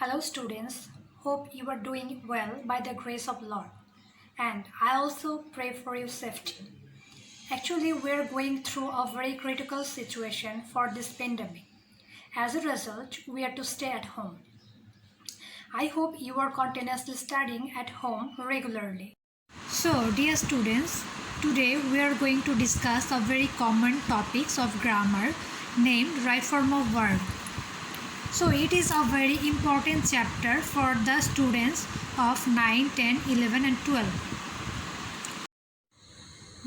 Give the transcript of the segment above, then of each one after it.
Hello students, hope you are doing well by the grace of Lord, and I also pray for your safety. Actually, we are going through a very critical situation for this pandemic. As a result, we are to stay at home. I hope you are continuously studying at home regularly. So, dear students, today we are going to discuss a very common topics of grammar named right form of verb. So it is a very important chapter for the students of 9, 10, 11 and 12.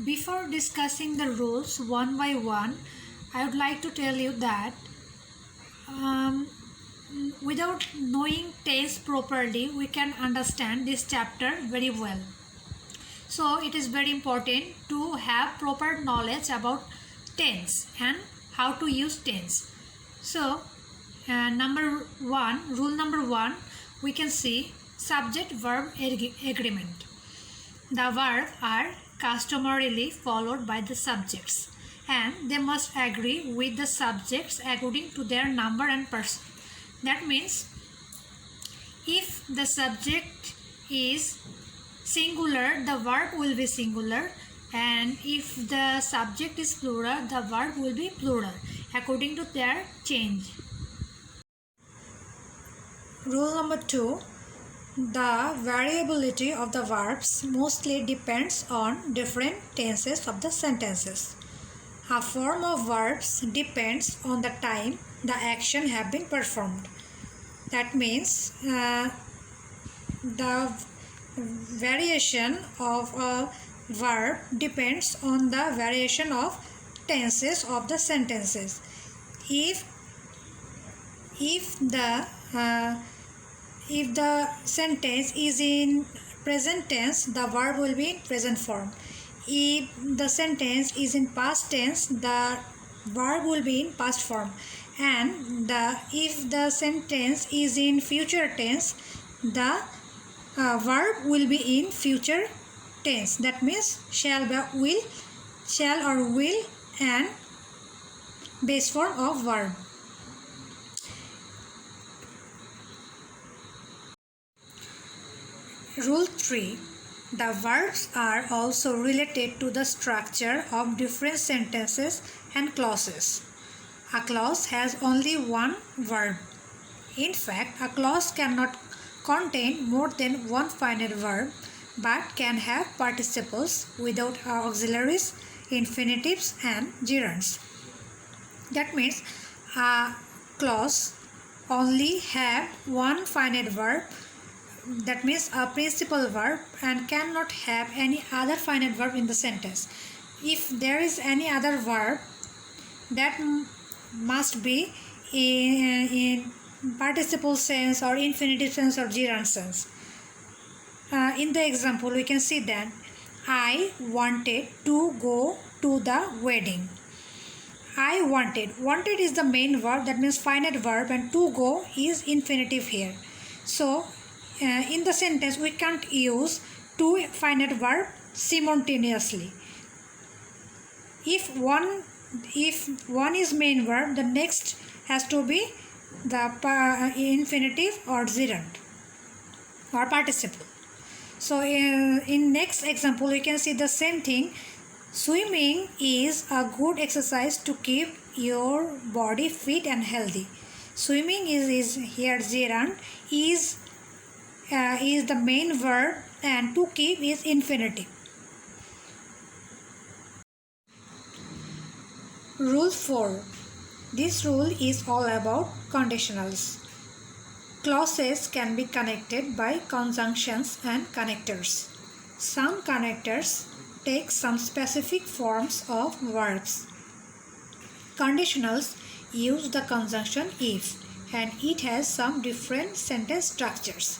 Before discussing the rules one by one, I would like to tell you that without knowing tense properly, we can understand this chapter very well. So it is very important to have proper knowledge about tense and how to use tense. So rule number one, we can see subject-verb agreement. The verbs are customarily followed by the subjects and they must agree with the subjects according to their number and person. That means if the subject is singular, the verb will be singular, and if the subject is plural, the verb will be plural according to their change. Rule number 2. The variability of the verbs mostly depends on different tenses of the sentences. A form of verbs depends on the time the action have been performed. That means the variation of a verb depends on the variation of tenses of the sentences. If the sentence is in present tense, the verb will be in present form. If the sentence is in past tense, the verb will be in past form. And if the sentence is in future tense, the verb will be in future tense. That means shall or will and base form of verb. Rule 3. The verbs are also related to the structure of different sentences and clauses. A clause has only one verb. In fact, a clause cannot contain more than one finite verb but can have participles without auxiliaries, infinitives and gerunds. That means a clause only have one finite verb, that means a principal verb, and cannot have any other finite verb in the sentence. If there is any other verb, that must be in participle sense or infinitive sense or gerund sense. In the example, we can see that I wanted to go to the wedding. I wanted. Wanted is the main verb, that means finite verb, and to go is infinitive here. So in the sentence we can't use two finite verb simultaneously. If one is main verb, the next has to be the infinitive or gerund or participle. So in next example we can see the same thing. Swimming is a good exercise to keep your body fit and healthy. Swimming is here gerund, is the main verb, and to keep is infinitive. Rule 4. This rule is all about conditionals. Clauses can be connected by conjunctions and connectors. Some connectors take some specific forms of verbs. Conditionals use the conjunction if, and it has some different sentence structures.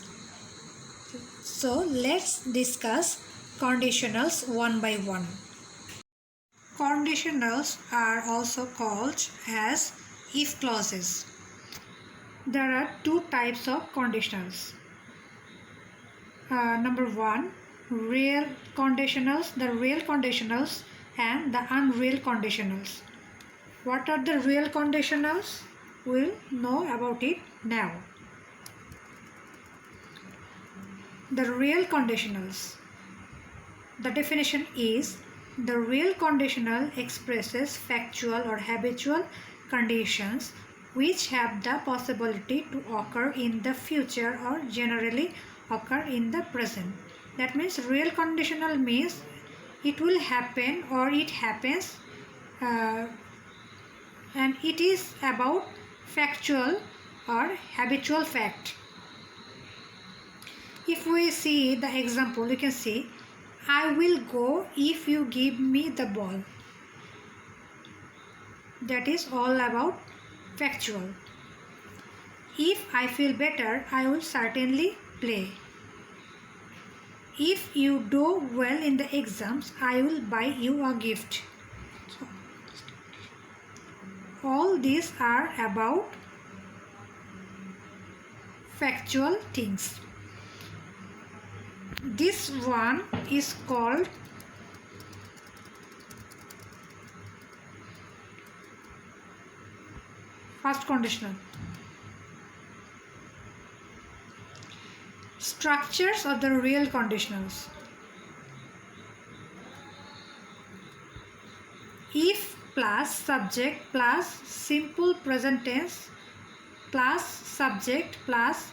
So let's discuss conditionals one by one. Conditionals are also called as if clauses. There are two types of conditionals. Number 1, real conditionals, the real conditionals and the unreal conditionals. What are the real conditionals? We'll know about it now. The real conditionals. The definition is the real conditional expresses factual or habitual conditions which have the possibility to occur in the future or generally occur in the present. That means real conditional means it will happen or it happens, and it is about factual or habitual fact. If we see the example, you can see I will go if you give me the ball. That is all about factual. If I feel better, I will certainly play. If you do well in the exams, I will buy you a gift. So, all these are about factual things. This one is called first conditional. Structures of the real conditionals. If plus subject plus simple present tense plus subject plus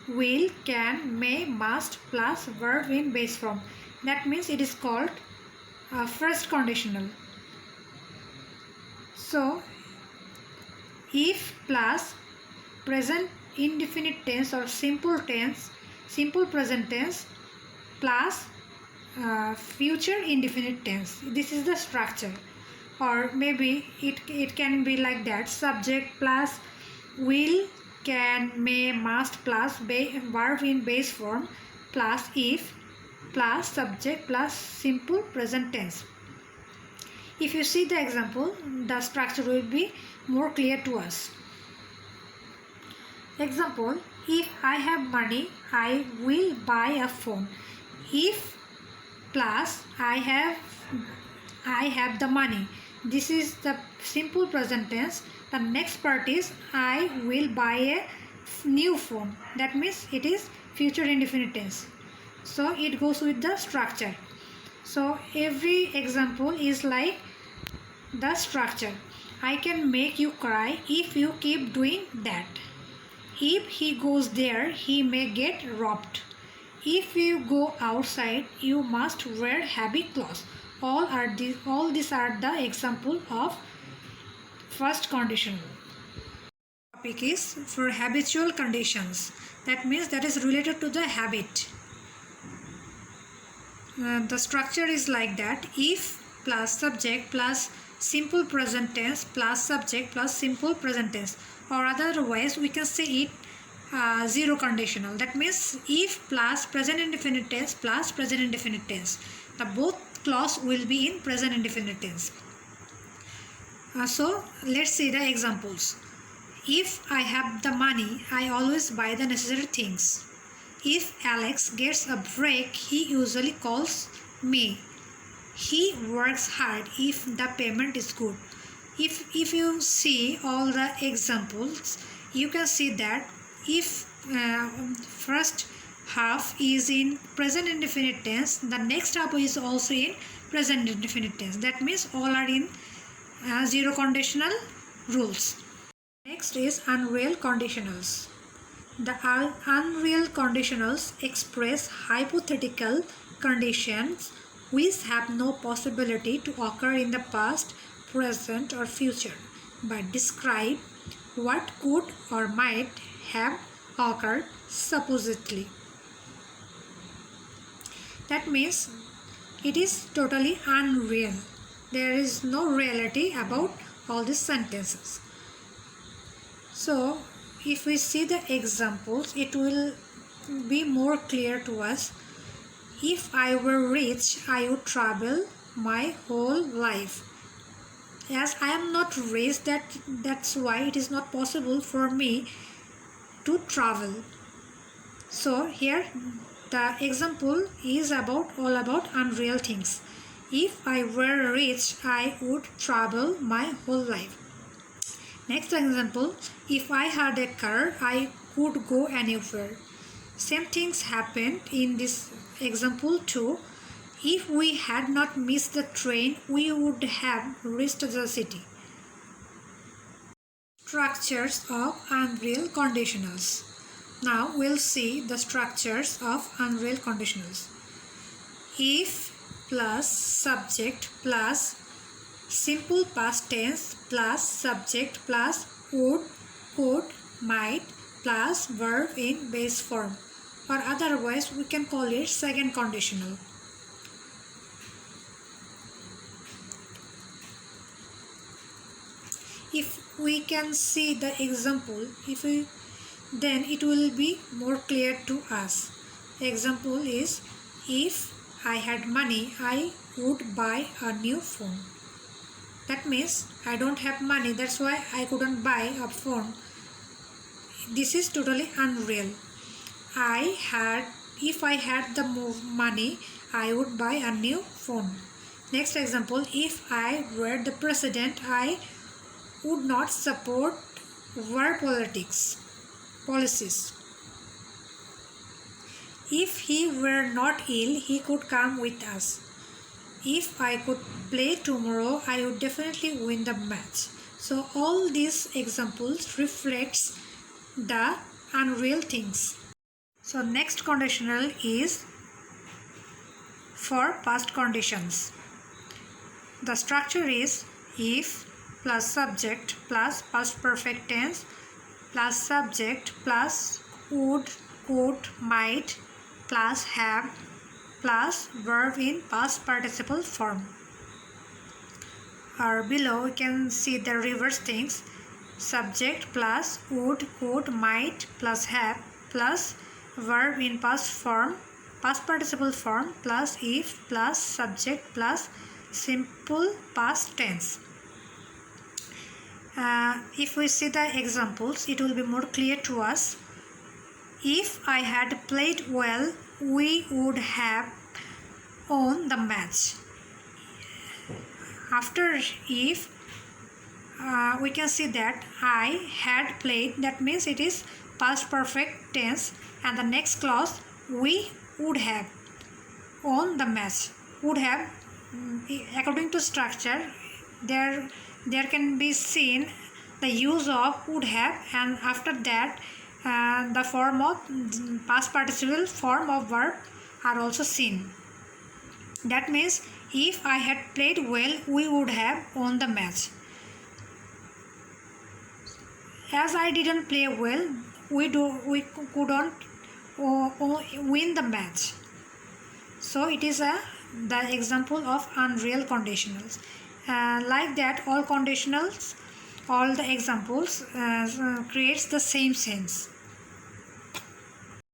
will, can, may, must plus verb in base form. That means it is called first conditional. So, if plus present indefinite tense or simple present tense plus future indefinite tense. This is the structure. Or maybe it can be like that: subject plus will, can, may, must plus verb in base form plus if plus subject plus simple present tense. If you see the example, the structure will be more clear to us. Example: if I have money, I will buy a phone. If plus I have the money. This is the simple present tense. The next part is I will buy a new phone. That means it is future indefinite tense. So it goes with the structure. So every example is like the structure. I can make you cry if you keep doing that. If he goes there, he may get robbed. If you go outside, you must wear heavy clothes. All these are the example of first conditional. Topic is for habitual conditions. That means that is related to the habit. The structure is like that: if plus subject plus simple present tense plus subject plus simple present tense, or otherwise we can say it zero conditional. That means if plus present indefinite tense plus present indefinite tense. The both clause will be in present indefinite tense. So let's see the examples. If I have the money, I always buy the necessary things. If Alex gets a break, he usually calls me. He works hard if the payment is good. If you see all the examples, you can see that if first half is in present indefinite tense, the next half is also in present indefinite tense. That means all are in zero conditional rules. Next is unreal conditionals. The unreal conditionals express hypothetical conditions which have no possibility to occur in the past, present or future, but describe what could or might have occurred supposedly. That means it is totally unreal. There is no reality about all these sentences. So if we see the examples, it will be more clear to us. If I were rich, I would travel my whole life. As I am not rich, that's why it is not possible for me to travel. So here the example is all about unreal things. If I were rich, I would travel my whole life. Next example: if I had a car, I could go anywhere. Same things happened in this example too. If we had not missed the train, we would have reached the city. Structures of unreal conditionals. Now we'll see the structures of unreal conditionals. If plus subject plus simple past tense plus subject plus would, could, might plus verb in base form, or otherwise we can call it second conditional. If we can see the example, then it will be more clear to us. Example is, if I had money, I would buy a new phone. That means I don't have money, that's why I couldn't buy a phone. This is totally unreal. If I had the money, I would buy a new phone. Next example, if I were the president, I would not support war policies. If he were not ill, he could come with us. If I could play tomorrow, I would definitely win the match. So all these examples reflects the unreal things. So next conditional is for past conditions. The structure is if plus subject plus past perfect tense plus subject plus would, could, might plus have plus verb in past participle form. Or below we can see the reverse things. Subject plus would, could, might plus have plus verb in past form, past participle form plus if plus subject plus simple past tense. If we see the examples, it will be more clear to us. If I had played well, we would have won the match. After if, we can see that I had played, that means it is past perfect tense, and the next clause we would have won the match. Would have, according to structure, there can be seen the use of would have, and after that the form of past participle form of verb are also seen. That means if I had played well, we would have won the match. As I didn't play well, we couldn't win the match. So it is the example of unreal conditionals. Like that, all conditionals, all the examples creates the same sense.